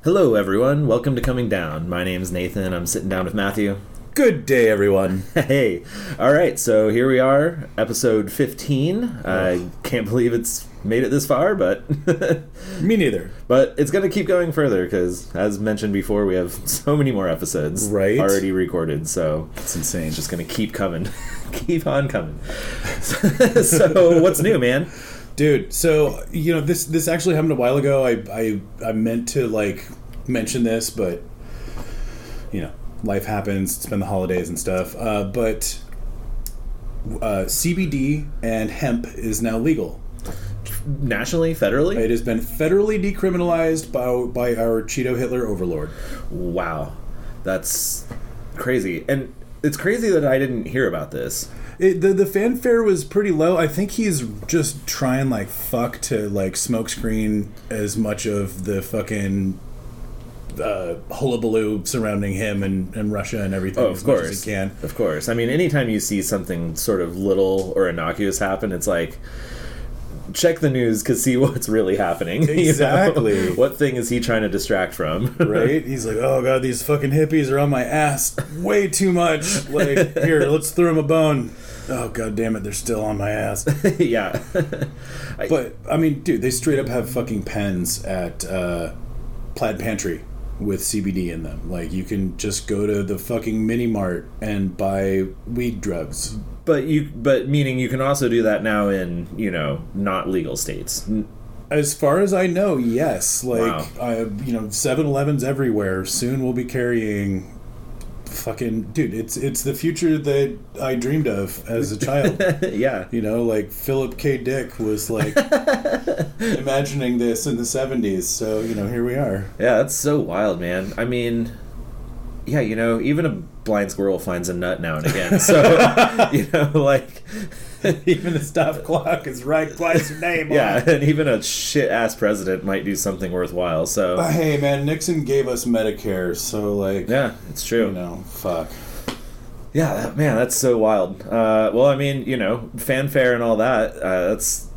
Hello, everyone. Welcome to Coming Down. My name's Nathan. I'm sitting down with Matthew. Good day, everyone. Hey. All right, so here we are, episode 15. I can't believe it's made it this far, but... Me neither. But it's going to keep going further, because, as mentioned before, we have so many more episodes already recorded, so... It's insane. It's just going to keep coming. Keep on coming. So, what's new, man? Dude, so, this actually happened a while ago. I meant to, mention this, but, life happens. It's been the holidays and stuff. But CBD and hemp is now legal. Nationally? Federally? It has been federally decriminalized by our Cheeto Hitler overlord. Wow. That's crazy. And it's crazy that I didn't hear about this. The fanfare was pretty low. I think he's just trying to smokescreen as much of the fucking hullabaloo surrounding him and Russia and everything as much as he can. Of course. I mean, anytime you see something sort of little or innocuous happen, it's like, check the news to see what's really happening. Exactly. What thing is he trying to distract from? Right? He's like, oh god, these fucking hippies are on my ass way too much. Here, let's throw them a bone. Oh god damn it, they're still on my ass. Yeah. But, I mean, dude, they straight up have fucking pens at Plaid Pantry with CBD in them. You can just go to the fucking mini mart and buy weed drugs. But meaning you can also do that now in, not legal states. As far as I know, yes. Wow. 7-Elevens everywhere. Soon we'll be carrying fucking... Dude, it's the future that I dreamed of as a child. Yeah. Philip K. Dick was, imagining this in the 70s. So, here we are. Yeah, that's so wild, man. I mean... Yeah, even a blind squirrel finds a nut now and again. So, even the stop clock is right twice a day, boy. Yeah, and even a shit-ass president might do something worthwhile, so... But hey, man, Nixon gave us Medicare, so, Yeah, it's true. Fuck. Yeah, man, that's so wild. Well, I mean, fanfare and all that,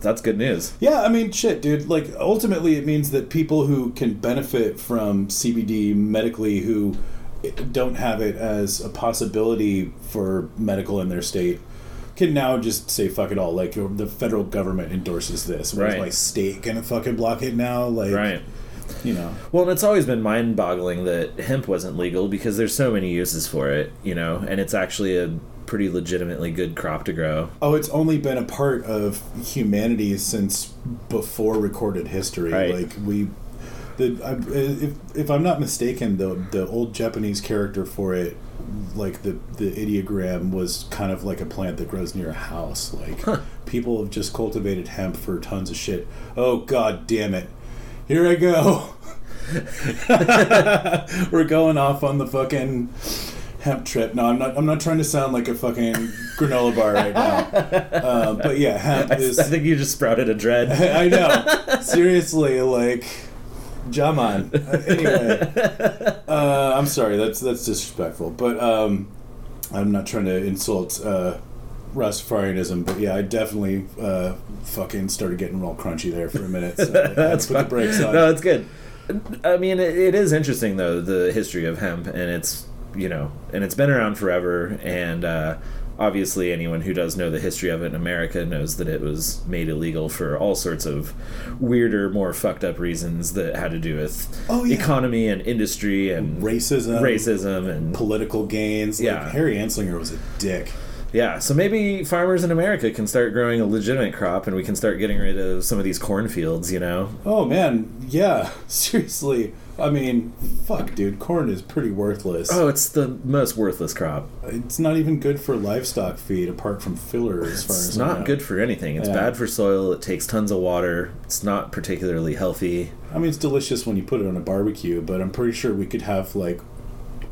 that's good news. Yeah, I mean, shit, dude. Ultimately, it means that people who can benefit from CBD medically who don't have it as a possibility for medical in their state can now just say fuck it all. The federal government endorses this. Right. Is my state gonna fucking block it now? Right. Well, and it's always been mind-boggling that hemp wasn't legal because there's so many uses for it, and it's actually a pretty legitimately good crop to grow. Oh, it's only been a part of humanity since before recorded history. Right. If I'm not mistaken, the old Japanese character for it, the ideogram was kind of like a plant that grows near a house. People have just cultivated hemp for tons of shit. Oh god damn it. Here I go. We're going off on the fucking hemp trip. No, I'm not trying to sound like a fucking granola bar right now. But yeah, hemp is... I think you just sprouted a dread. I know. Seriously, Jaman. Anyway, I'm sorry. That's disrespectful. But I'm not trying to insult Rastafarianism. But yeah, I definitely fucking started getting real crunchy there for a minute. So That's put the brakes on. No, that's good. I mean, it is interesting though, the history of hemp, and it's and it's been around forever, and obviously anyone who does know the history of it in America knows that it was made illegal for all sorts of weirder, more fucked up reasons that had to do with economy and industry and racism and political gains. Yeah. Harry Anslinger was a dick. Yeah, so maybe farmers in America can start growing a legitimate crop and we can start getting rid of some of these cornfields, Oh, man. Yeah. Seriously. I mean, fuck, dude. Corn is pretty worthless. Oh, it's the most worthless crop. It's not even good for livestock feed, apart from filler, as far as It's not good for anything. It's bad for soil. It takes tons of water. It's not particularly healthy. I mean, it's delicious when you put it on a barbecue, but I'm pretty sure we could have,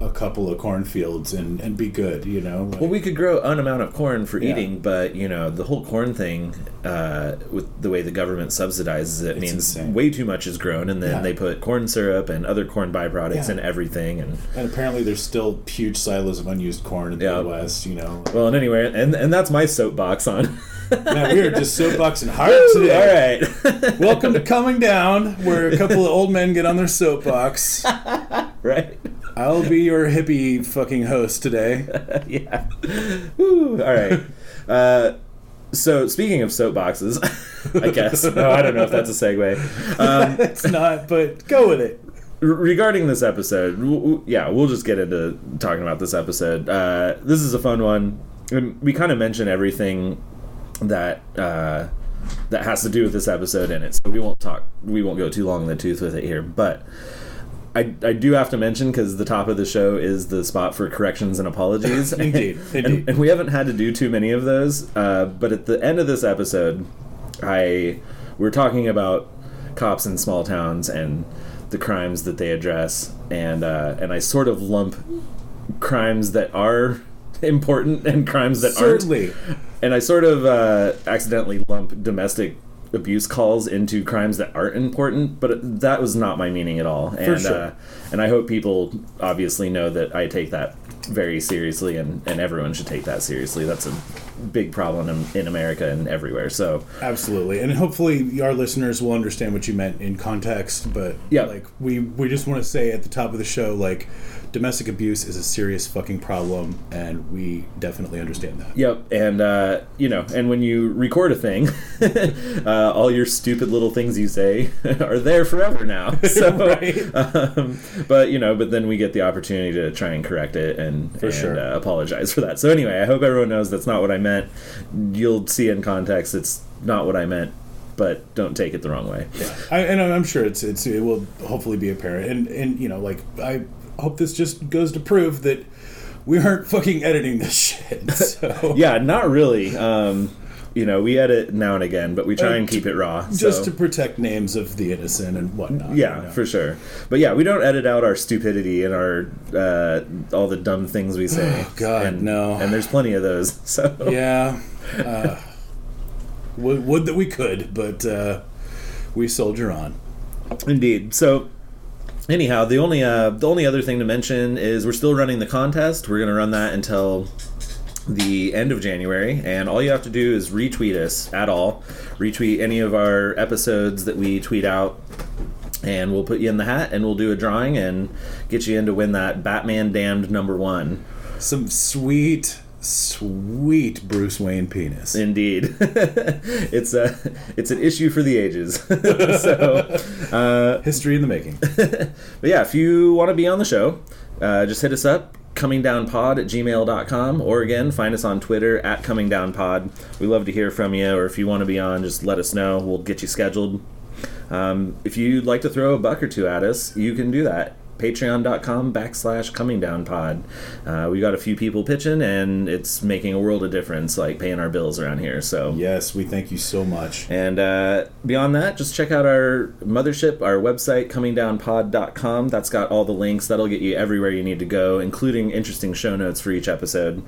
a couple of cornfields and be good, Well, we could grow an amount of corn for eating, but, the whole corn thing, with the way the government subsidizes it, means insane. Way too much is grown, and then they put corn syrup and other corn byproducts in everything. And apparently there's still huge silos of unused corn in the Midwest, Well, and anyway, and that's my soapbox on Man, we are just soapboxing hard today. All right. Welcome to Coming Down, where a couple of old men get on their soapbox. Right. I'll be your hippie fucking host today. Yeah. Woo. All right. So, speaking of soapboxes, I guess. No, I don't know if that's a segue. It's not, but go with it. Regarding this episode, we'll just get into talking about this episode. This is a fun one. We kind of mention everything that has to do with this episode in it, so we won't go too long in the tooth with it here. But I do have to mention, because the top of the show is the spot for corrections and apologies. Indeed. And we haven't had to do too many of those. But at the end of this episode, we're talking about cops in small towns and the crimes that they address, and I sort of lump crimes that are important and crimes that Certainly. aren't. And I sort of accidentally lump domestic abuse calls into crimes that aren't important, but that was not my meaning at all. And, For sure. And I hope people obviously know that I take that very seriously, and everyone should take that seriously. That's a big problem in America and everywhere. So Absolutely. And hopefully our listeners will understand what you meant in context, but yeah, like we just want to say at the top of the show, like, domestic abuse is a serious fucking problem, and we definitely understand that. Yep, and and when you record a thing, all your stupid little things you say are there forever now. So, Right. But then we get the opportunity to try and correct it and apologize for that. So anyway, I hope everyone knows that's not what I meant. You'll see in context, it's not what I meant, but don't take it the wrong way. Yeah, I'm sure it will hopefully be apparent, and I hope this just goes to prove that we aren't fucking editing this shit. So. Yeah, not really. We edit now and again, but we try and keep it raw. Just to protect names of the innocent and whatnot. Yeah, for sure. But yeah, we don't edit out our stupidity and our all the dumb things we say. Oh, God, no. And there's plenty of those. So yeah. Would that we could, but we soldier on. Indeed. So anyhow, the only other thing to mention is we're still running the contest. We're going to run that until the end of January, and all you have to do is retweet us at all. Retweet any of our episodes that we tweet out, and we'll put you in the hat, and we'll do a drawing and get you in to win that Batman Damned #1. Some sweet Bruce Wayne penis. Indeed. It's an issue for the ages. So history in the making. But yeah, if you want to be on the show, just hit us up, comingdownpod@gmail.com, or again, find us on Twitter @comingdownpod. We love to hear from you, or if you want to be on, just let us know. We'll get you scheduled. If you'd like to throw a buck or two at us, you can do that. Patreon.com/comingdownpod. We got a few people pitching, and it's making a world of difference, like paying our bills around here. So yes, we thank you so much. And beyond that, just check out our mothership, our website, comingdownpod.com. That's got all the links. That'll get you everywhere you need to go, including interesting show notes for each episode.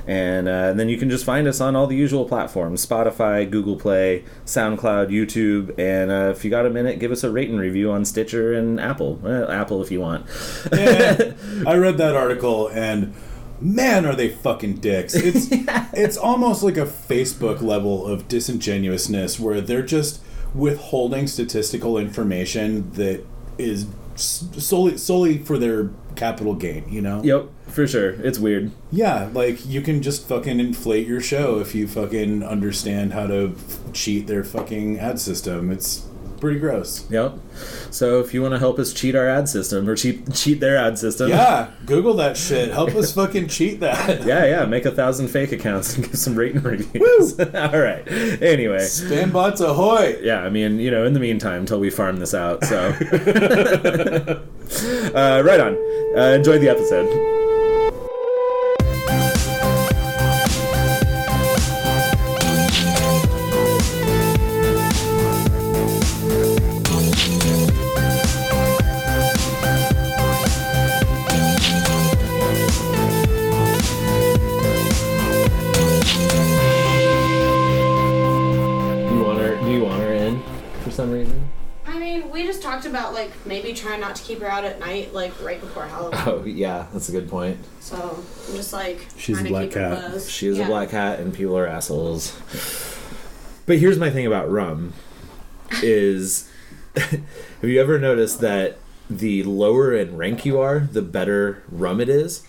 And then you can just find us on all the usual platforms: Spotify, Google Play, SoundCloud, YouTube. And if you got a minute, give us a rate and review on Stitcher and Apple. Apple if you want. Yeah, I read that article, and man, are they fucking dicks. It's almost like a Facebook level of disingenuousness, where they're just withholding statistical information that is solely for their capital gain, you know? Yep, for sure. It's weird. Yeah, like, you can just fucking inflate your show if you fucking understand how to cheat their fucking ad system. It's pretty gross. Yep. So if you want to help us cheat our ad system, or cheat their ad system, yeah, Google that shit. Help us fucking cheat that. Yeah. Make 1,000 fake accounts and give some rating reviews. Woo! All right. Anyway, spam bots ahoy! Yeah, I mean, in the meantime, until we farm this out. So, right on. Enjoy the episode. Some reason. I mean, we just talked about maybe trying not to keep her out at night, right before Halloween. Oh yeah, that's a good point. So I'm just she's a black cat. She is a black cat, and people are assholes. But here's my thing about rum is have you ever noticed that the lower in rank you are, the better rum it is?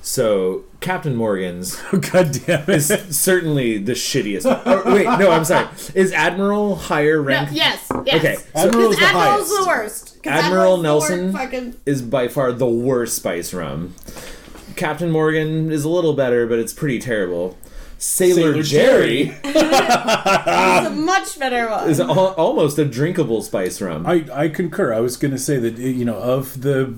So Captain Morgan's God damn it. is certainly the shittiest. Oh, wait, no, I'm sorry. Is Admiral higher rank? No, yes. Okay. Admiral's the Admiral's highest. the worst. 'Cause Admiral Admiral's the Nelson worst fucking... is by far the worst spice rum. Captain Morgan is a little better, but it's pretty terrible. Sailor Jerry It's a much better one. is almost a drinkable spice rum. I concur. I was going to say that, of the,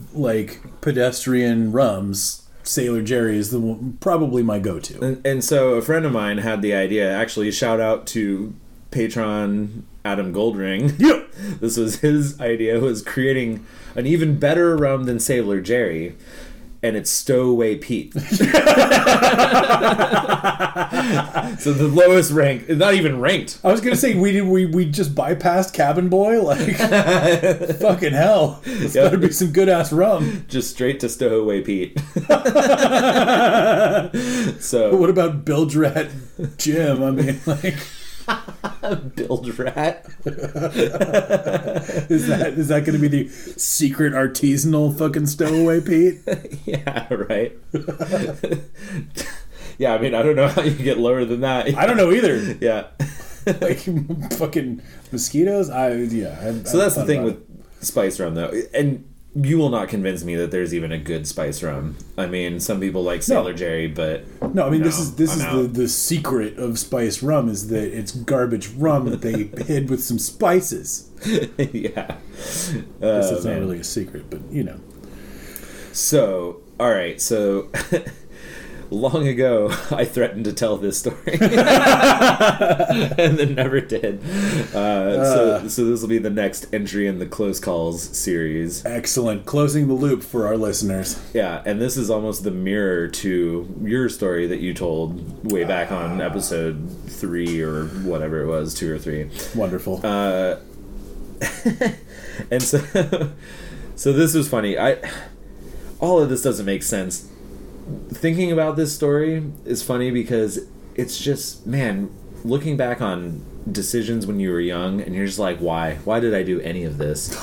pedestrian rums, Sailor Jerry is probably my go-to. And so a friend of mine had the idea, actually, shout out to patron Adam Goldring. Yeah. This was his idea, was creating an even better rum than Sailor Jerry. And it's Stowaway Pete. So the lowest rank, not even ranked. I was going to say, we just bypassed Cabin Boy? Fucking hell. It's better be some good-ass rum. Just straight to Stowaway Pete. So What about Bilge Rat Jim? I mean, Build Rat. is that going to be the secret artisanal fucking Stowaway Pete? Yeah, right. Yeah, I mean, I don't know how you get lower than that. I don't know either. Yeah. Fucking mosquitoes? So that's the thing with spice rum, though. And you will not convince me that there's even a good spice rum. I mean, some people like Sailor Jerry, but no. I mean, this is the secret of spice rum is that it's garbage rum that they hid with some spices. Yeah. This is not really a secret, but So, all right. So, long ago, I threatened to tell this story, and then never did. So this will be the next entry in the Close Calls series. Excellent. Closing the loop for our listeners. Yeah, and this is almost the mirror to your story that you told way back on episode 3 or whatever it was, 2 or 3. Wonderful. And so this was funny. All of this doesn't make sense. Thinking about this story is funny because it's just, man, looking back on decisions when you were young and you're just like, why did I do any of this?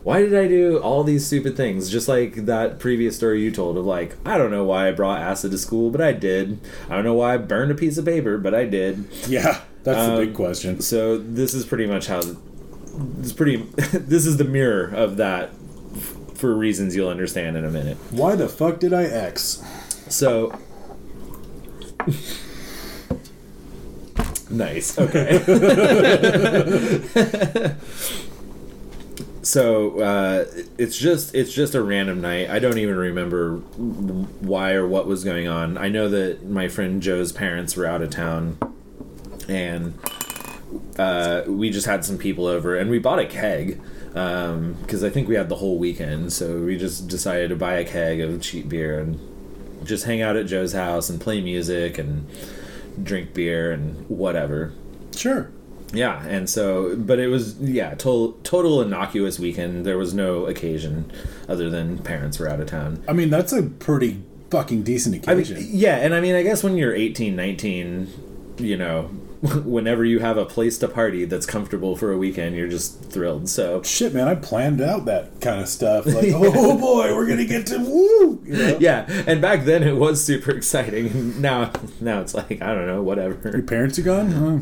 Why did I do all these stupid things? Just like that previous story you told of like, I don't know why I brought acid to school, but I did. I don't know why I burned a piece of paper, but I did. Yeah, that's the big question. So this is pretty much how this is the mirror of that for reasons you'll understand in a minute. Why the fuck did I X? So nice. Okay. So it's just a random night. I don't even remember why or what was going on. I know that my friend Joe's parents were out of town, and we just had some people over, and we bought a keg because I think we had the whole weekend. So we just decided to buy a keg of cheap beer and just hang out at Joe's house and play music and drink beer and whatever. Sure. Yeah, and so, but it was, total innocuous weekend. There was no occasion other than parents were out of town. I mean, that's a pretty fucking decent occasion. And I mean, I guess when you're 18, 19, whenever you have a place to party that's comfortable for a weekend, you're just thrilled. So shit, man, I planned out that kind of stuff. Like, oh boy, we're gonna get to woo. Yeah, and back then it was super exciting. Now it's like, I don't know, whatever. Your parents are gone? Huh?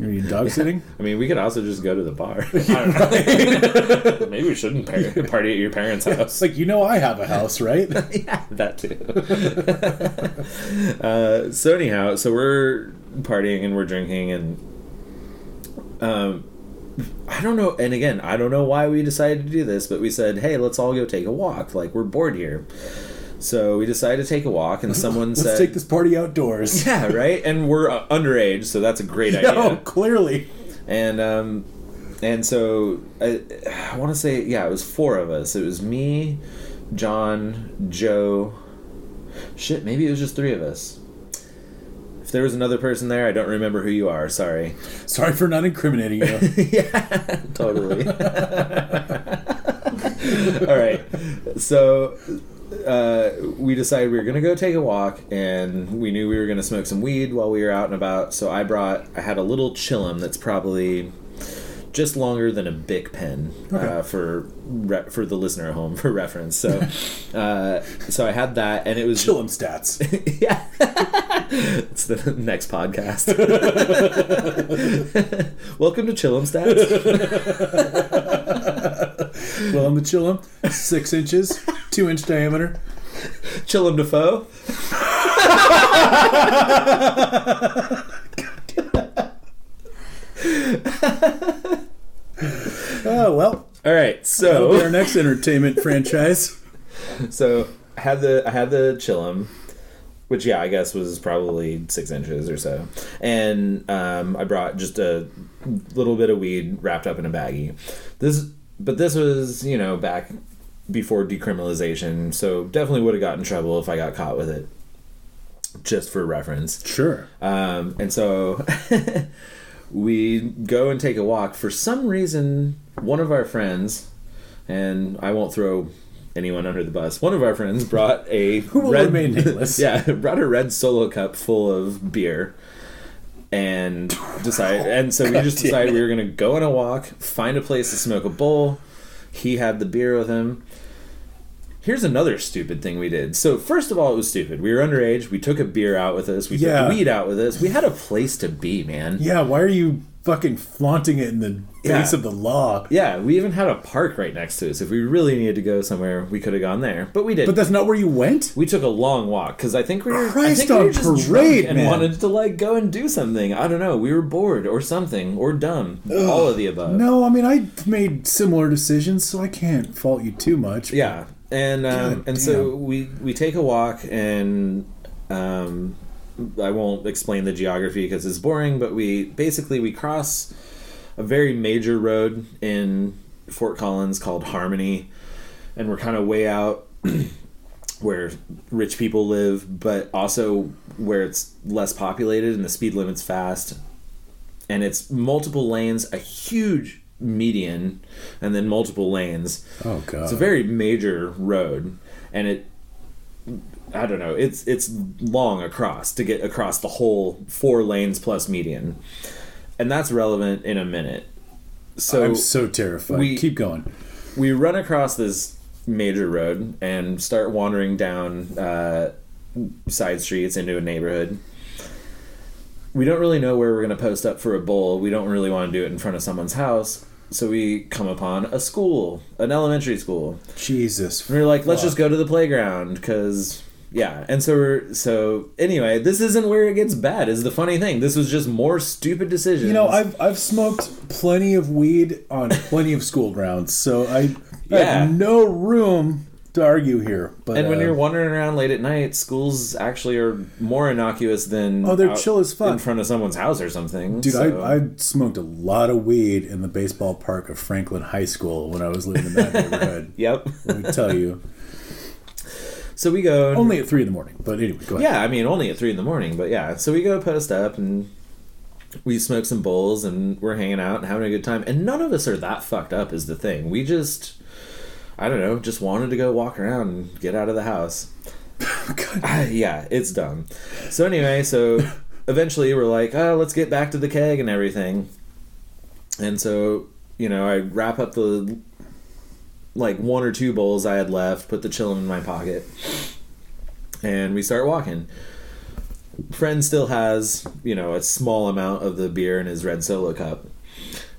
Are you dog sitting? I mean, we could also just go to the bar. I don't know. Maybe we shouldn't party at your parents' house. Like, I have a house, right? Yeah, that too. So anyhow, so we're partying and we're drinking and I don't know. And again, I don't know why we decided to do this, but we said, hey, let's all go take a walk. Like, we're bored here. So we decided to take a walk, and someone said... Let's take this party outdoors. Yeah, right? And we're underage, so that's a great idea. Oh, clearly. And so I want to say, it was 4 of us. It was me, John, Joe... Shit, maybe it was just 3 of us. If there was another person there, I don't remember who you are. Sorry. Sorry for not incriminating you. Yeah, totally. All right. So we decided we were going to go take a walk, and we knew we were going to smoke some weed while we were out and about. So I had a little chillum that's probably just longer than a Bic pen, for the listener at home, for reference. So so I had that, and it was Chillum stats. Yeah. It's the next podcast. Welcome to Chillum Stats. Well, I'm the Chillum, 6 inches, 2-inch diameter. Chillum Defoe. Oh, well. All right, so our next entertainment franchise. So I had the Chillum, which I guess was probably 6 inches or so, and I brought just a little bit of weed wrapped up in a baggie. This was back before decriminalization, so definitely would have gotten in trouble if I got caught with it. Just for reference, sure. And so we go and take a walk. For some reason, one of our friends, and I won't throw anyone under the bus, one of our friends brought a remain nameless. Brought a red Solo cup full of beer, and so we just decided we were going to go on a walk, find a place to smoke a bowl. He had the beer with him. Here's another stupid thing we did. So first of all, it was stupid. We were underage. We took a beer out with us. We took weed out with us. We had a place to be, man. Yeah, why are you fucking flaunting it in the face of the law? Yeah, we even had a park right next to us. If we really needed to go somewhere, we could have gone there, but we didn't. But that's not where you went? We took a long walk because I think we were just drunk parade, and man. wanted to go and do something. I don't know. We were bored or something or dumb. Ugh. All of the above. No, I mean I made similar decisions, so I can't fault you too much. Yeah. And so we take a walk, and I won't explain the geography because it's boring, but we cross a very major road in Fort Collins called Harmony, and we're kind of way out where rich people live, but also where it's less populated and the speed limit's fast, and it's multiple lanes, a huge median, and then multiple lanes. Oh god. It's a very major road, and I don't know, it's long across to get across the whole 4 lanes plus median. And that's relevant in a minute. So I'm so terrified. Keep going. We run across this major road and start wandering down side streets into a neighborhood. We don't really know where we're going to post up for a bowl. We don't really want to do it in front of someone's house. So we come upon a school, an elementary school. Jesus. And we're like, let's just go to the playground, because, yeah. And so anyway, this isn't where it gets bad, is the funny thing. This was just more stupid decisions. I've smoked plenty of weed on plenty of school grounds, so I have no room to argue here. But when you're wandering around late at night, schools actually are more innocuous than they're chill as fuck in front of someone's house or something. Dude, I smoked a lot of weed in the baseball park of Franklin High School when I was living in that neighborhood. Yep. Let me tell you. So we go only at 3 a.m, but anyway, go ahead. Yeah, I mean only at 3 a.m, but yeah. So we go post up and we smoke some bowls and we're hanging out and having a good time. And none of us are that fucked up is the thing. We just, I don't know, just wanted to go walk around and get out of the house. Yeah, it's dumb. So anyway, eventually we're like, oh, let's get back to the keg and everything. And so, I wrap up the 1 or 2 bowls I had left, put the chillum in my pocket, and we start walking. Friend still has, a small amount of the beer in his red Solo cup.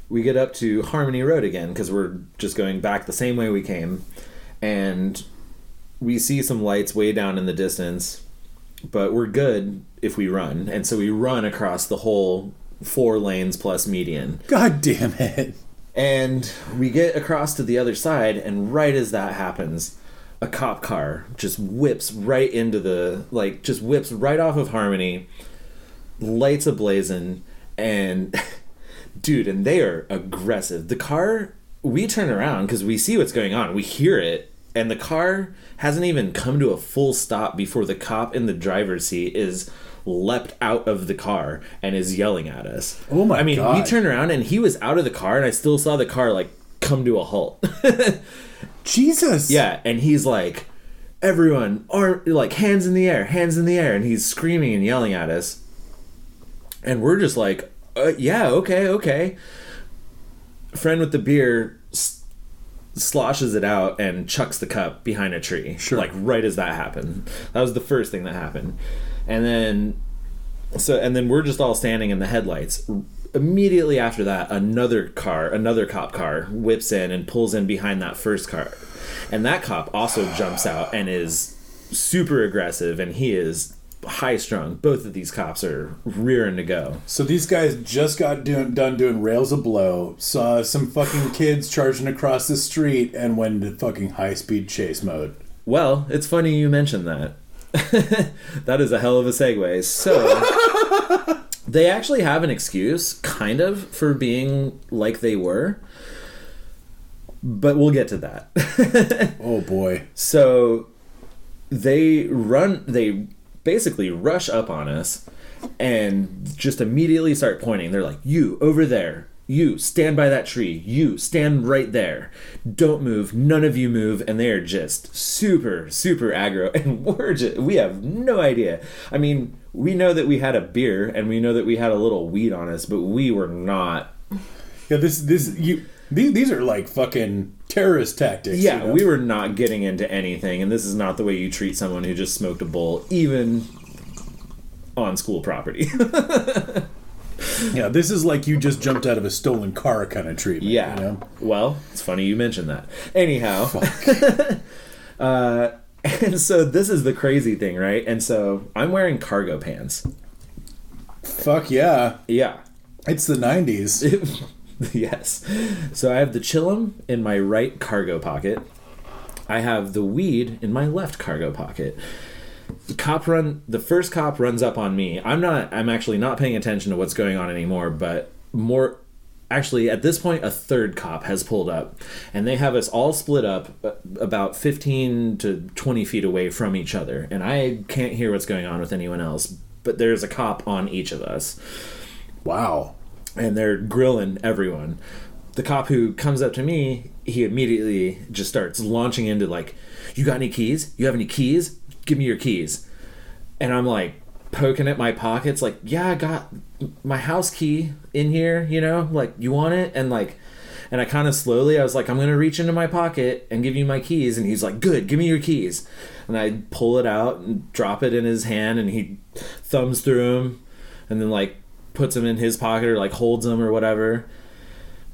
We get up to Harmony Road again because we're just going back the same way we came, and we see some lights way down in the distance, but we're good if we run. And so we run across the whole 4 lanes plus median. God damn it. And we get across to the other side, and right as that happens, a cop car just whips right into whips right off of Harmony, lights ablazing, and dude, and they are aggressive. The car, we turn around because we see what's going on. We hear it, and the car hasn't even come to a full stop before the cop in the driver's seat is leapt out of the car and is yelling at us. Oh my God. We turned around and he was out of the car, and I still saw the car come to a halt. Jesus. Yeah, and he's like, everyone are like hands in the air, and he's screaming and yelling at us, and we're just like, yeah, okay. Friend with the beer sloshes it out and chucks the cup behind a tree. Sure. Like right as that happened. That was the first thing that happened. And then we're just all standing in the headlights. Immediately after that, another cop car whips in and pulls in behind that first car. And that cop also jumps out and is super aggressive, and he is high strung. Both of these cops are rearing to go. So these guys just got done doing rails a blow, saw some fucking kids charging across the street, and went into fucking high speed chase mode. Well, it's funny you mentioned that. That is a hell of a segue. So they actually have an excuse, kind of, for being like they were. But we'll get to that. Oh boy. So they basically rush up on us and just immediately start pointing. They're like, you over there, you stand by that tree, you stand right there, don't move, none of you move. And they're just super aggro, and we have no idea. I mean, we know that we had a beer and we know that we had a little weed on us, but we were not. Yeah, these are like fucking terrorist tactics. Yeah, you know? we were not getting into anything, and this is not the way you treat someone who just smoked a bowl, even on school property. Yeah, this is like you just jumped out of a stolen car kind of treatment. Yeah. You know? Well, it's funny you mentioned that. Anyhow. And so this is the crazy thing, right? And so I'm wearing cargo pants. Fuck yeah. Yeah. It's the 90s. Yes. So I have the chillum in my right cargo pocket. I have the weed in my left cargo pocket. The first cop runs up on me. I'm actually not paying attention to what's going on anymore, but actually at this point a third cop has pulled up, and they have us all split up about 15 to 20 feet away from each other, and I can't hear what's going on with anyone else, but there's a cop on each of us. Wow. And they're grilling everyone. The cop who comes up to me, he immediately just starts launching into like, you got any keys? You have any keys? Give me your keys. And I'm like poking at my pockets like, yeah, I got my house key in here, you know, like, you want it? And I kind of slowly, I was like, I'm going to reach into my pocket and give you my keys. And he's like, good, give me your keys. And I pull it out and drop it in his hand, and he thumbs through them and then like puts them in his pocket or like holds them or whatever.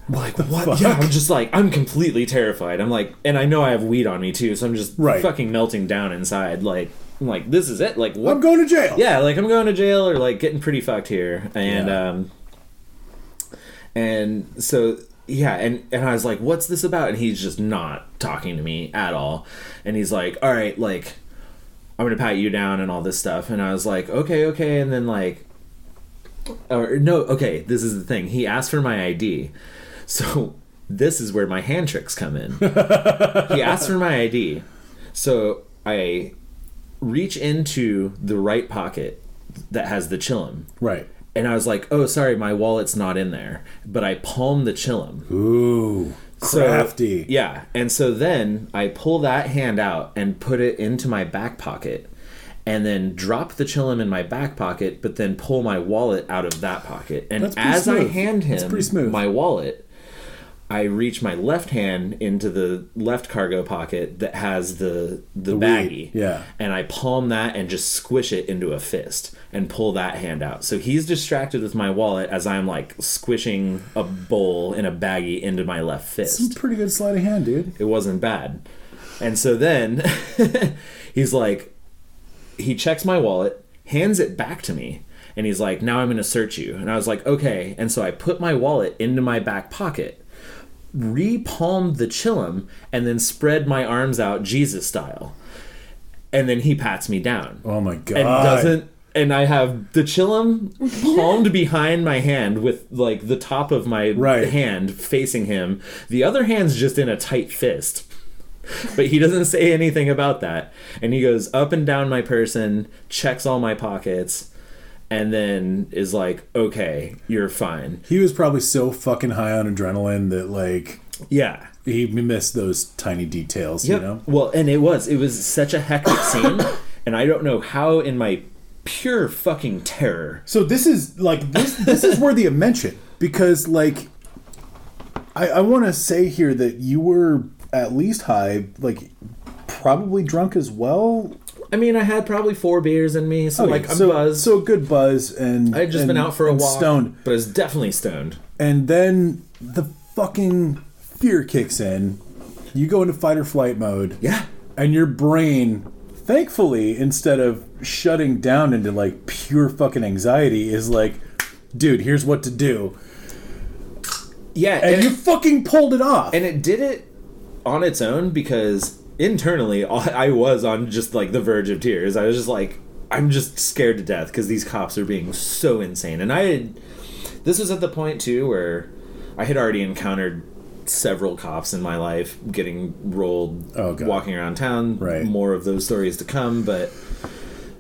I'm like, what? Fuck? Yeah, I'm just like, I'm completely terrified. I'm like, and I know I have weed on me too, so I'm just fucking melting down inside. Like, I'm like, this is it? Like, what? I'm going to jail. Yeah, like I'm going to jail or like getting pretty fucked here. And and so yeah, and I was like, what's this about? And he's just not talking to me at all. And he's like, all right, like, I'm gonna pat you down and all this stuff. And I was like, okay. And then like, or no, okay, this is the thing. He asked for my ID. So this is where my hand tricks come in. He asked for my ID. So I reach into the right pocket that has the chillum. Right. And I was like, oh, sorry, my wallet's not in there. But I palm the chillum. Ooh, crafty. So, yeah. And so then I pull that hand out and put it into my back pocket. And then drop the chillum in my back pocket, but then pull my wallet out of that pocket. And as I hand him my wallet, I reach my left hand into the left cargo pocket that has the baggie. Yeah. And I palm that and just squish it into a fist and pull that hand out. So he's distracted with my wallet as I'm like squishing a bowl in a baggie into my left fist. Some pretty good sleight of hand, dude. It wasn't bad. And so then he's like, he checks my wallet, hands it back to me, and he's like, now I'm going to search you. And I was like, okay. And so I put my wallet into my back pocket, re-palmed the chillum, and then spread my arms out Jesus style. And then he pats me down. Oh my God. And I have the chillum palmed behind my hand with like the top of my hand facing him. The other hand's just in a tight fist. But he doesn't say anything about that. And he goes up and down my person, checks all my pockets, and then is like, okay, you're fine. He was probably so fucking high on adrenaline that like... Yeah. he missed those tiny details, Yep. you know? Well, and it was such a hectic scene, and I don't know how in my pure fucking terror. So this is like this is worthy of mention because like I want to say here that you were at least high, like probably drunk as well. I mean, I had probably 4 beers in me, so I'm buzzed. So a good buzz, and I had just been out for a walk, stoned, but I was definitely stoned. And then the fucking fear kicks in. You go into fight or flight mode. Yeah. And your brain, thankfully, instead of shutting down into like pure fucking anxiety, is like, dude, here's what to do. Yeah. And you fucking pulled it off. And it did it on its own because internally I was on just like the verge of tears. I was just like, I'm just scared to death because these cops are being so insane. And this was at the point too where I had already encountered several cops in my life getting rolled, walking around town. Right. More of those stories to come, but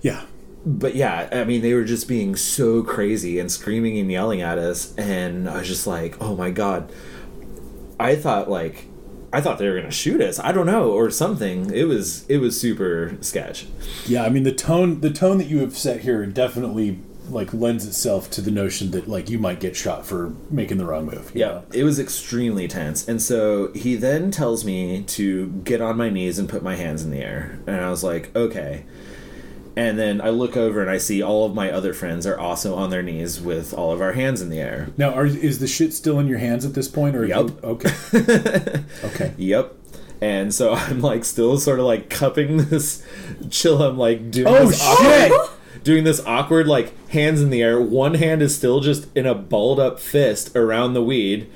yeah. But yeah, I mean, they were just being so crazy and screaming and yelling at us, and I was just like, oh my god. I thought they were gonna shoot us. I don't know, or something. It was super sketch. Yeah, I mean the tone that you have set here definitely like lends itself to the notion that like you might get shot for making the wrong move. Yeah, it was extremely tense. And so he then tells me to get on my knees and put my hands in the air. And I was like, okay. And then I look over and I see all of my other friends are also on their knees with all of our hands in the air. Now, is the shit still in your hands at this point? Or yep. Okay. Okay. Yep. And so I'm like still sort of like cupping this chill. I'm like doing doing this awkward like hands in the air. One hand is still just in a balled up fist around the weed.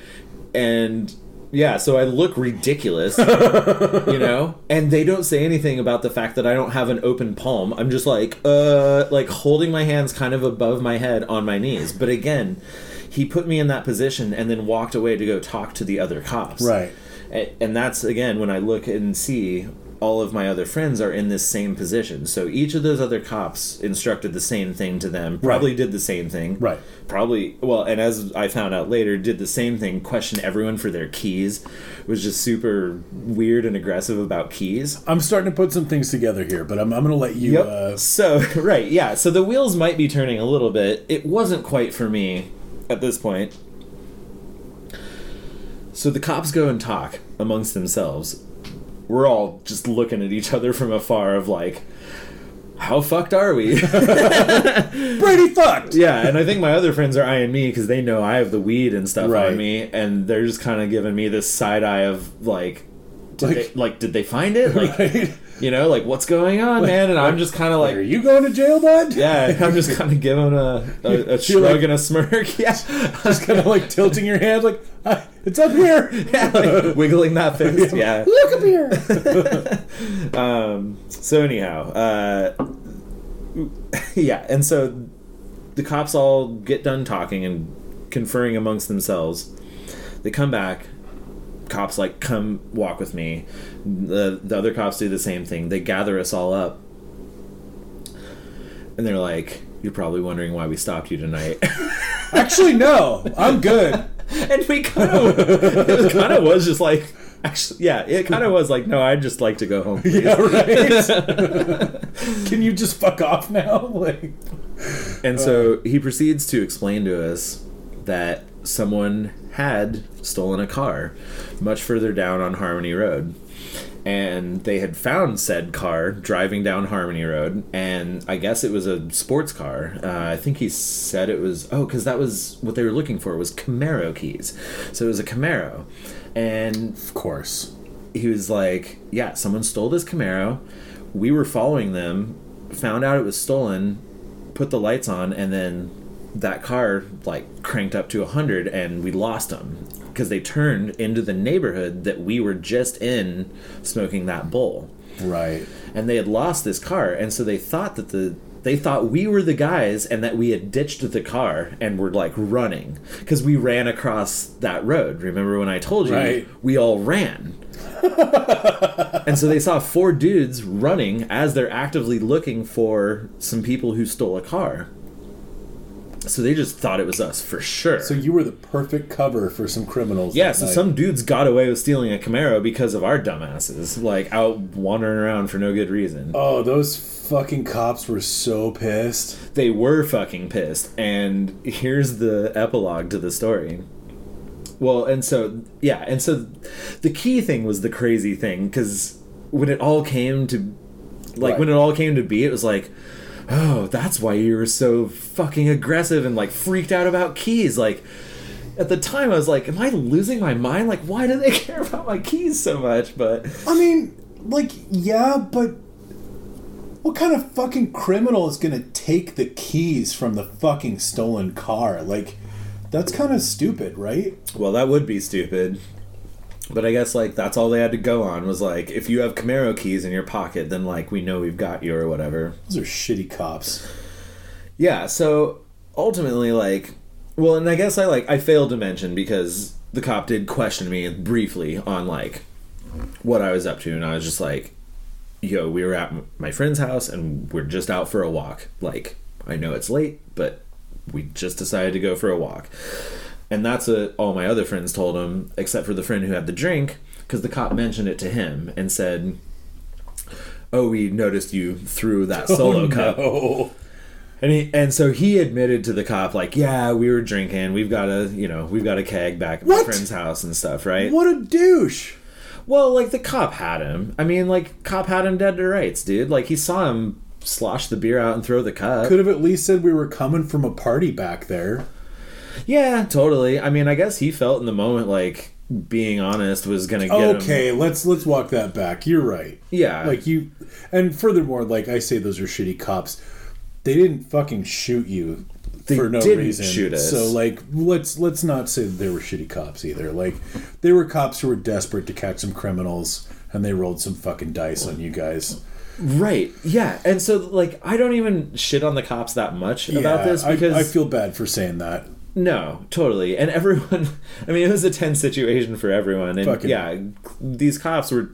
And yeah, so I look ridiculous, you know? And they don't say anything about the fact that I don't have an open palm. I'm just like holding my hands kind of above my head on my knees. But again, he put me in that position and then walked away to go talk to the other cops. Right. And that's, again, when I look and see all of my other friends are in this same position. So each of those other cops instructed the same thing to them, probably did the same thing. Right. Probably, well, and as I found out later, did the same thing, questioned everyone for their keys, was just super weird and aggressive about keys. I'm starting to put some things together here, but I'm going to let you... Yep. So the wheels might be turning a little bit. It wasn't quite for me at this point. So the cops go and talk amongst themselves. We're all just looking at each other from afar of like, how fucked are we? Pretty fucked! Yeah, and I think my other friends are eyeing me because they know I have the weed and stuff on me, and they're just kind of giving me this side eye of like, did they find it? Like, right. You know, like, what's going on, man? And I'm just kind of like... Are you going to jail, bud? Yeah, I'm just kind of giving a shrug and a smirk. Yeah. Just kind of like tilting your hand like, it's up here. Yeah, like wiggling that fist. Yeah. Look up here. So anyhow, yeah, and so the cops all get done talking and conferring amongst themselves. They come back. Cops like, come walk with me. The other cops do the same thing. They gather us all up, and they're like, "You're probably wondering why we stopped you tonight." Actually, no, I'm good. And we it kind of was just like, actually, yeah, it kind of was like, no, I'd just like to go home. Please. Yeah, right. Can you just fuck off now? Like, and so he proceeds to explain to us that someone had stolen a car much further down on Harmony Road, and they had found said car driving down Harmony Road, and I guess it was a sports car. I think he said it was, because that was what they were looking for, was Camaro keys. So it was a Camaro, and of course he was like, yeah, someone stole this Camaro. We were following them, found out it was stolen, put the lights on, and then that car like cranked up to 100 and we lost them because they turned into the neighborhood that we were just in smoking that bowl. Right. And they had lost this car, and so they thought they thought we were the guys and that we had ditched the car and were like running because we ran across that road. Remember when I told you? Right. We all ran. And so they saw 4 dudes running as they're actively looking for some people who stole a car. So they just thought it was us for sure. So you were the perfect cover for some criminals. Yeah, so some dudes got away with stealing a Camaro because of our dumbasses, like out wandering around for no good reason. Oh, those fucking cops were so pissed. They were fucking pissed. And here's the epilogue to the story. Well, and so the key thing was the crazy thing, because when it all came to, like, when it all came to be, it was like, oh, that's why you were so fucking aggressive and, like, freaked out about keys. Like, at the time, I was like, am I losing my mind? Like, why do they care about my keys so much? But I mean, like, yeah, but what kind of fucking criminal is gonna take the keys from the fucking stolen car? Like, that's kind of stupid, right? Well, that would be stupid. But I guess, like, that's all they had to go on was, like, if you have Camaro keys in your pocket, then, like, we know we've got you or whatever. Those are shitty cops. Yeah, so ultimately, like, well, and I guess I failed to mention, because the cop did question me briefly on, like, what I was up to, and I was just like, yo, we were at my friend's house, and we're just out for a walk. Like, I know it's late, but we just decided to go for a walk. And that's what all my other friends told him, except for the friend who had the drink, because the cop mentioned it to him and said, oh, we noticed you threw that solo cup. No. And so he admitted to the cop, like, yeah, we were drinking. We've got a keg back at my friend's house and stuff, right? What a douche. Well, like, the cop had him. I mean, like, cop had him dead to rights, dude. Like, he saw him slosh the beer out and throw the cup. Could have at least said we were coming from a party back there. Yeah, totally. I mean, I guess he felt in the moment like being honest was gonna get him. Okay, let's walk that back. You're right. Yeah. Like, you, and furthermore, like I say, those are shitty cops. They didn't fucking shoot you for no reason. Shoot us. So, like, let's not say that they were shitty cops either. Like, they were cops who were desperate to catch some criminals, and they rolled some fucking dice on you guys. Right. Yeah. And so, like, I don't even shit on the cops that much about this, because I feel bad for saying that. No, totally. And everyone, I mean, it was a tense situation for everyone. And these cops were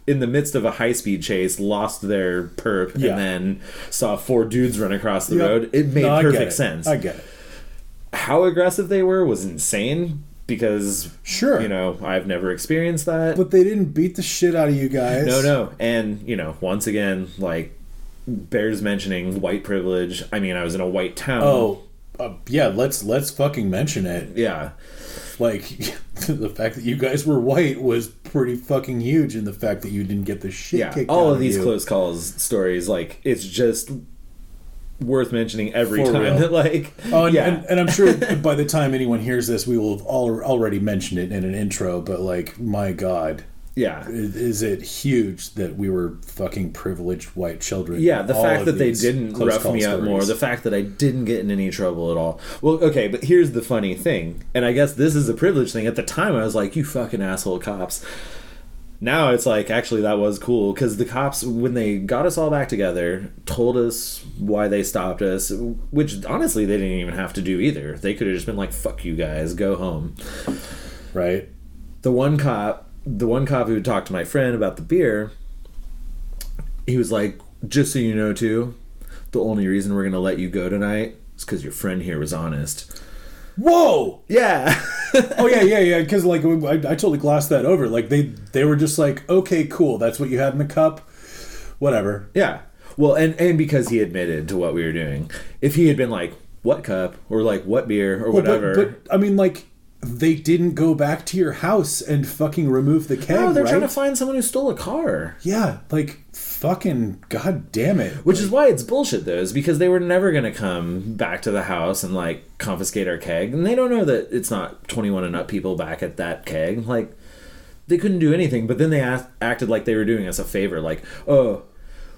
in the midst of a high-speed chase, lost their perp, and then saw 4 dudes run across the road. It made perfect sense. I get it. How aggressive they were was insane, because, sure, you know, I've never experienced that. But they didn't beat the shit out of you guys. No. And, you know, once again, like, bears mentioning white privilege. I mean, I was in a white town. Oh, yeah, let's fucking mention it. Yeah. Like, the fact that you guys were white was pretty fucking huge, and the fact that you didn't get the shit kicked out of you. All of these close calls stories, like, it's just worth mentioning every time. That, like, and I'm sure by the time anyone hears this, we will have already mentioned it in an intro, but, like, my God. Yeah. Is it huge that we were fucking privileged white children? Yeah, the fact that they didn't rough me up more, the fact that I didn't get in any trouble at all. Well, okay, but here's the funny thing, and I guess this is a privilege thing. At the time, I was like, you fucking asshole cops. Now it's like, actually, that was cool, because the cops, when they got us all back together, told us why they stopped us, which, honestly, they didn't even have to do either. They could have just been like, fuck you guys, go home. Right. The one cop who talked to my friend about the beer, he was like, just so you know, too, the only reason we're going to let you go tonight is because your friend here was honest. Whoa! Yeah. Oh, yeah, because, like, I totally glossed that over. Like, they were just like, okay, cool, that's what you had in the cup? Whatever. Yeah. Well, and because he admitted to what we were doing. If he had been like, what cup? Or, like, what beer? Or whatever. But, I mean, like, they didn't go back to your house and fucking remove the keg, No, they're right? trying to find someone who stole a car. Yeah, like, fucking god damn it. Which is why it's bullshit, though, is because they were never going to come back to the house and, like, confiscate our keg. And they don't know that it's not 21 and up people back at that keg. Like, they couldn't do anything. But then they acted like they were doing us a favor. Like, oh,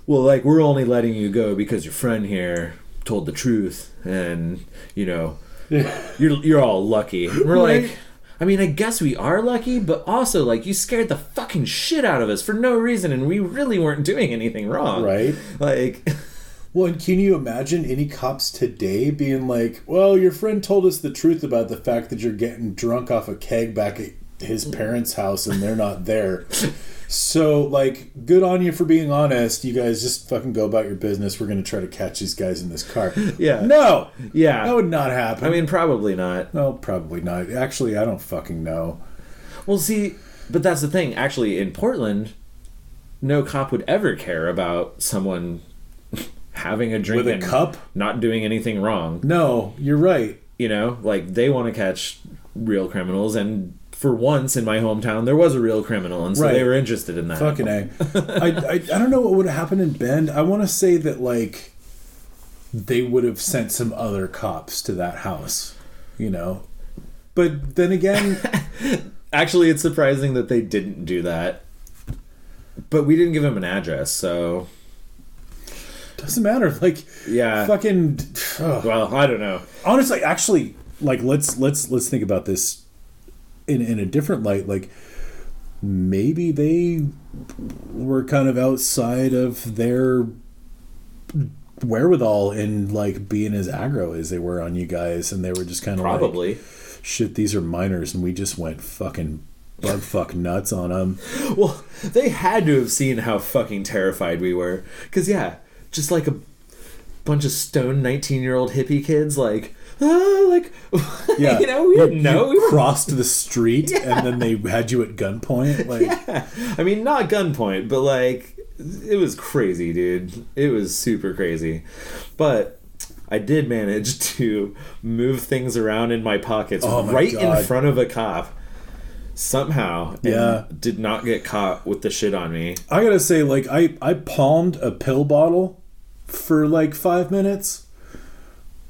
well, like, we're only letting you go because your friend here told the truth. And, you know, you're all lucky. And we're like, I mean, I guess we are lucky, but also, like, you scared the fucking shit out of us for no reason, and we really weren't doing anything wrong. Right. Like, well, and can you imagine any cops today being like, well, your friend told us the truth about the fact that you're getting drunk off a keg back at his parents' house and they're not there. So, like, good on you for being honest. You guys just fucking go about your business. We're going to try to catch these guys in this car. Yeah. No! Yeah. That would not happen. I mean, probably not. No, probably not. Actually, I don't fucking know. Well, see, but that's the thing. Actually, in Portland, no cop would ever care about someone having a drink with a and cup, not doing anything wrong. No, you're right. You know, like, they want to catch real criminals, and for once in my hometown there was a real criminal, and so they were interested in that. Fucking A. I don't know what would have happened in Bend. I want to say that, like, they would have sent some other cops to that house, you know. But then again, actually, it's surprising that they didn't do that. But we didn't give him an address, so doesn't matter. Like, yeah, fucking. Well, I don't know. Honestly, actually, like, let's think about this in a different light. Like, maybe they were kind of outside of their wherewithal in, like, being as aggro as they were on you guys, and they were just kind of probably like, shit, these are minors, and we just went fucking bug fuck nuts on them. Well, they had to have seen how fucking terrified we were, because just like a bunch of stoned 19-year-old hippie kids, like, yeah, you know, we didn't know. You crossed the street, and then they had you at gunpoint. Like, I mean, not gunpoint, but, like, it was crazy, dude. It was super crazy. But I did manage to move things around in my pockets in front of a cop somehow, and did not get caught with the shit on me. I gotta say, like, I palmed a pill bottle for like 5 minutes.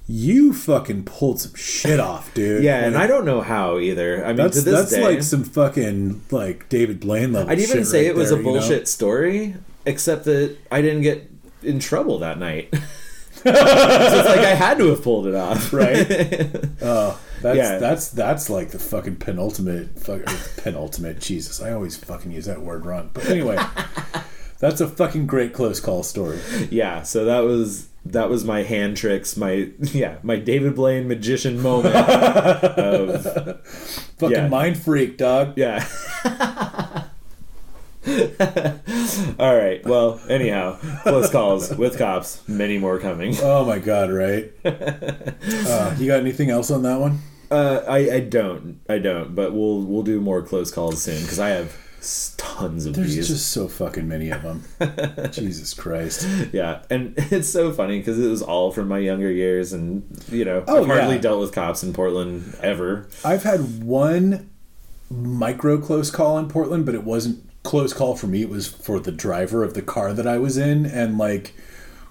You fucking pulled some shit off, dude. Yeah, and I don't know how either. I mean, that's to this day, like some fucking, like, David Blaine level. I'd even say right it was there, a bullshit story, except that I didn't get in trouble that night. So it's like I had to have pulled it off, right? Oh, that's like the fucking penultimate. Jesus, I always fucking use that word wrong. But anyway, that's a fucking great close call story. Yeah, so that was my hand tricks, my David Blaine magician moment of fucking mind freak, dog. Yeah. All right. Well, anyhow, close calls with cops. Many more coming. Oh my god! Right. You got anything else on that one? I don't. But we'll do more close calls soon because I have tons of these. There's just so fucking many of them. Jesus Christ. Yeah, and it's so funny because it was all from my younger years, and I've hardly dealt with cops in Portland ever. I've had one micro close call in Portland, but it wasn't close call for me. It was for the driver of the car that I was in, and, like,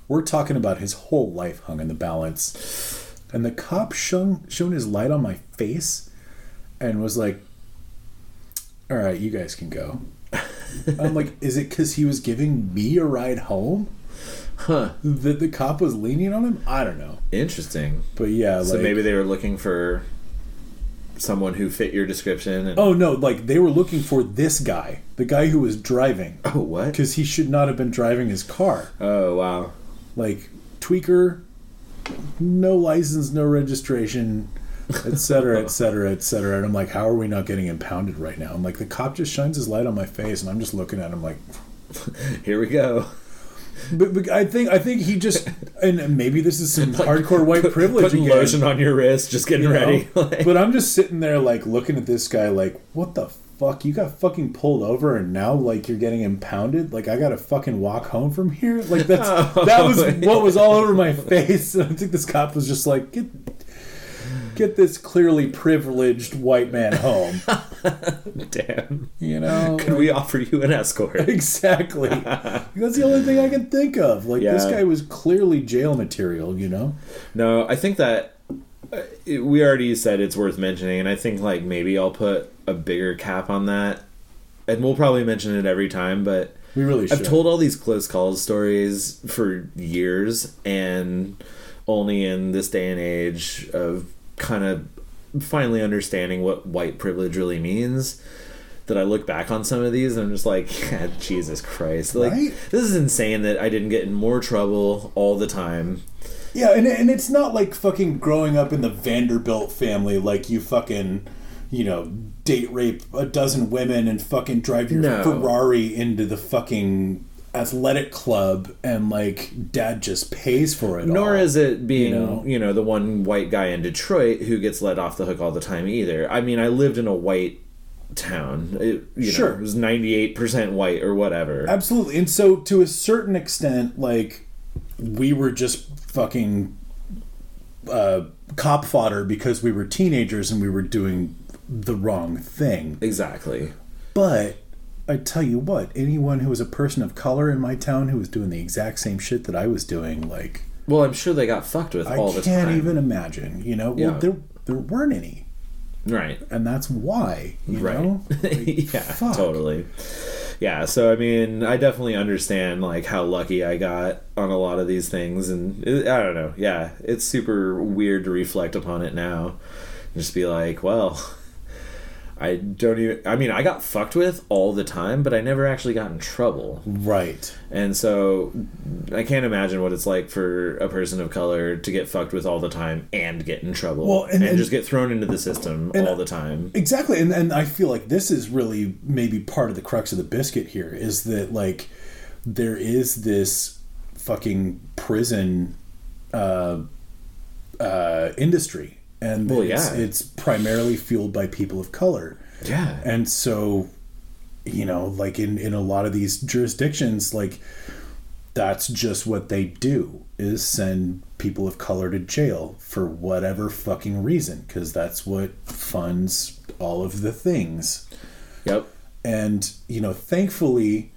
we're talking about his whole life hung in the balance, and the cop shone his light on my face and was like, all right, you guys can go. I'm like, is it because he was giving me a ride home that the cop was leaning on him? I don't know. Interesting. But yeah, so maybe they were looking for someone who fit your description. Oh no, like, they were looking for this guy, the guy who was driving. Oh, what? Because he should not have been driving his car. Oh, wow. Like, tweaker, no license, no registration, etc., etc., etc. And I'm like, how are we not getting impounded right now? I'm like, the cop just shines his light on my face, and I'm just looking at him like, here we go. But I think he just, and maybe this is some hardcore white privilege putting again. Lotion on your wrist, just getting ready. But I'm just sitting there, like, looking at this guy like, what the fuck? You got fucking pulled over, and now, like, you're getting impounded? Like, I gotta fucking walk home from here? Like, that was what was all over my face. And I think this cop was just like, get this clearly privileged white man home. Damn. Could we offer you an escort? Exactly. That's the only thing I can think of. Like, this guy was clearly jail material, No, I think that we already said it's worth mentioning, and I think, like, maybe I'll put a bigger cap on that. And we'll probably mention it every time, but we really should. I've told all these close calls stories for years, and only in this day and age of kind of finally understanding what white privilege really means, that I look back on some of these and I'm just like, yeah, Jesus Christ, like, right? This is insane that I didn't get in more trouble all the time. Yeah, and it's not like fucking growing up in the Vanderbilt family, like, you fucking date rape a dozen women and fucking drive your Ferrari into the fucking athletic club and like dad just pays for it. Nor is it being the one white guy in Detroit who gets let off the hook all the time either. I mean, I lived in a white town. It was 98% white or whatever. Absolutely. And so to a certain extent, like, we were just fucking cop fodder because we were teenagers and we were doing the wrong thing. Exactly. But I tell you what, anyone who was a person of color in my town who was doing the exact same shit that I was doing, like... Well, I'm sure they got fucked with all the time. I can't even imagine, Well, there weren't any. Right. And that's why, you know? Like, yeah, fuck. Totally. Yeah, so, I mean, I definitely understand, like, how lucky I got on a lot of these things. And, I don't know, yeah, it's super weird to reflect upon it now. Just be like, well... I got fucked with all the time, but I never actually got in trouble. Right. And so I can't imagine what it's like for a person of color to get fucked with all the time and get in trouble. Well, and just get thrown into the system all the time. Exactly. And I feel like this is really maybe part of the crux of the biscuit here, is that, like, there is this fucking prison industry. And it's primarily fueled by people of color. Yeah. And so, like in a lot of these jurisdictions, like, that's just what they do, is send people of color to jail for whatever fucking reason, because that's what funds all of the things. Yep. And, thankfully,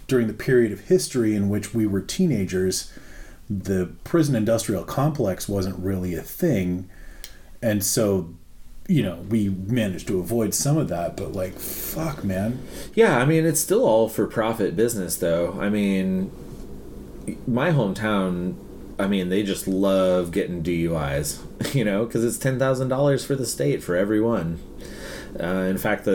during the period of history in which we were teenagers, the prison industrial complex wasn't really a thing. And so, we managed to avoid some of that, but, like, fuck, man. Yeah, I mean, it's still all for-profit business, though. I mean, my hometown, they just love getting DUIs, because it's $10,000 for the state for every one. In fact,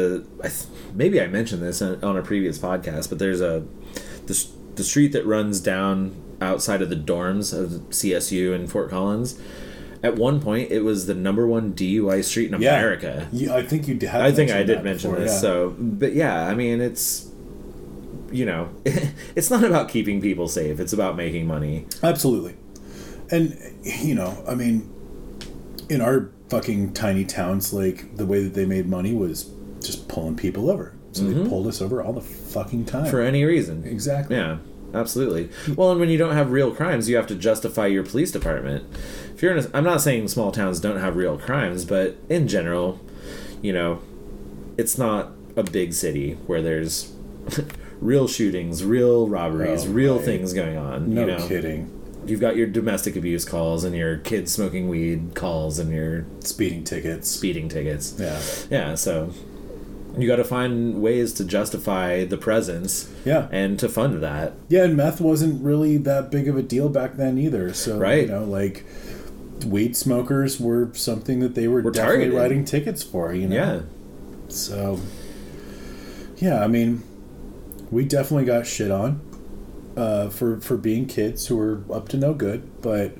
maybe I mentioned this on a previous podcast, but there's the street that runs down outside of the dorms of CSU in Fort Collins. At one point, it was the number one DUI street in America. I think you did. I think I did mention before, this. Yeah. So, but yeah, it's, it's not about keeping people safe. It's about making money. Absolutely. And, in our fucking tiny towns, like, the way that they made money was just pulling people over. So they pulled us over all the fucking time. For any reason. Exactly. Yeah. Absolutely. Well, and when you don't have real crimes, you have to justify your police department. If you're I'm not saying small towns don't have real crimes, but in general, it's not a big city where there's real shootings, real robberies, real things going on. No kidding. You've got your domestic abuse calls and your kids smoking weed calls and your speeding tickets. Yeah. Yeah, so you got to find ways to justify the presence, and to fund that. Yeah, and meth wasn't really that big of a deal back then either. So, right. Like, weed smokers were something that they were definitely targeted. Writing tickets for. Yeah. So, yeah, we definitely got shit on for being kids who were up to no good, but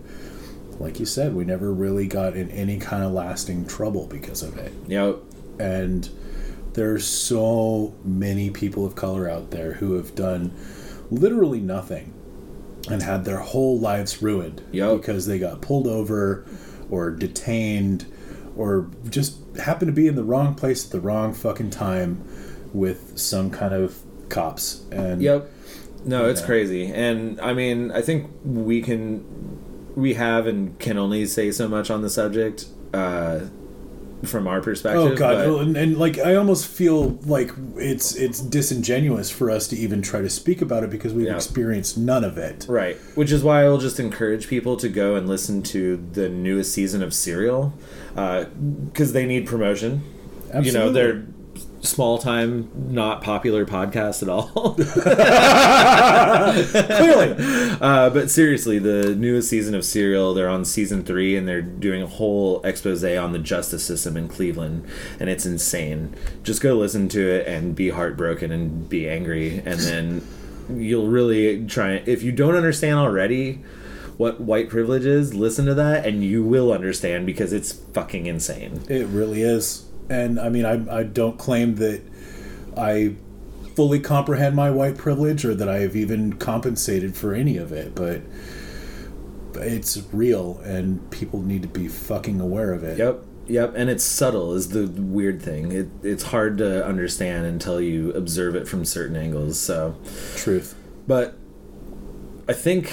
like you said, we never really got in any kind of lasting trouble because of it. Yep. And there's so many people of color out there who have done literally nothing and had their whole lives ruined because they got pulled over or detained or just happened to be in the wrong place at the wrong fucking time with some kind of cops. And no, it's crazy. And I think we have and can only say so much on the subject from our perspective. Oh god, and like, I almost feel like it's disingenuous for us to even try to speak about it because we've experienced none of it. Right, which is why I'll just encourage people to go and listen to the newest season of Serial, because they need promotion. Absolutely. They're small time, not popular podcast at all. Clearly. But seriously, the newest season of Serial, they're on season 3 and they're doing a whole expose on the justice system in Cleveland, and it's insane. Just go listen to it and be heartbroken and be angry, and then you'll really try. If you don't understand already what white privilege is, listen to that and you will understand, because it's fucking insane. It really is. And I mean, I don't claim that I fully comprehend my white privilege or that I have even compensated for any of it, but it's real and people need to be fucking aware of it. Yep, and it's subtle is the weird thing. It's hard to understand until you observe it from certain angles. So, truth. But I think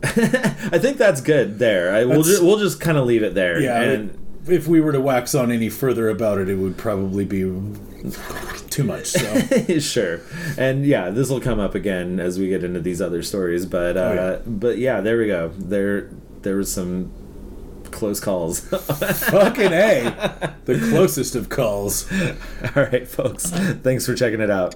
that's good there. We'll just kind of leave it there. Yeah, and if we were to wax on any further about it, it would probably be too much. So. Sure, and yeah, this will come up again as we get into these other stories. But but yeah, there we go. There was some close calls. Fucking A. The closest of calls. All right, folks. Thanks for checking it out.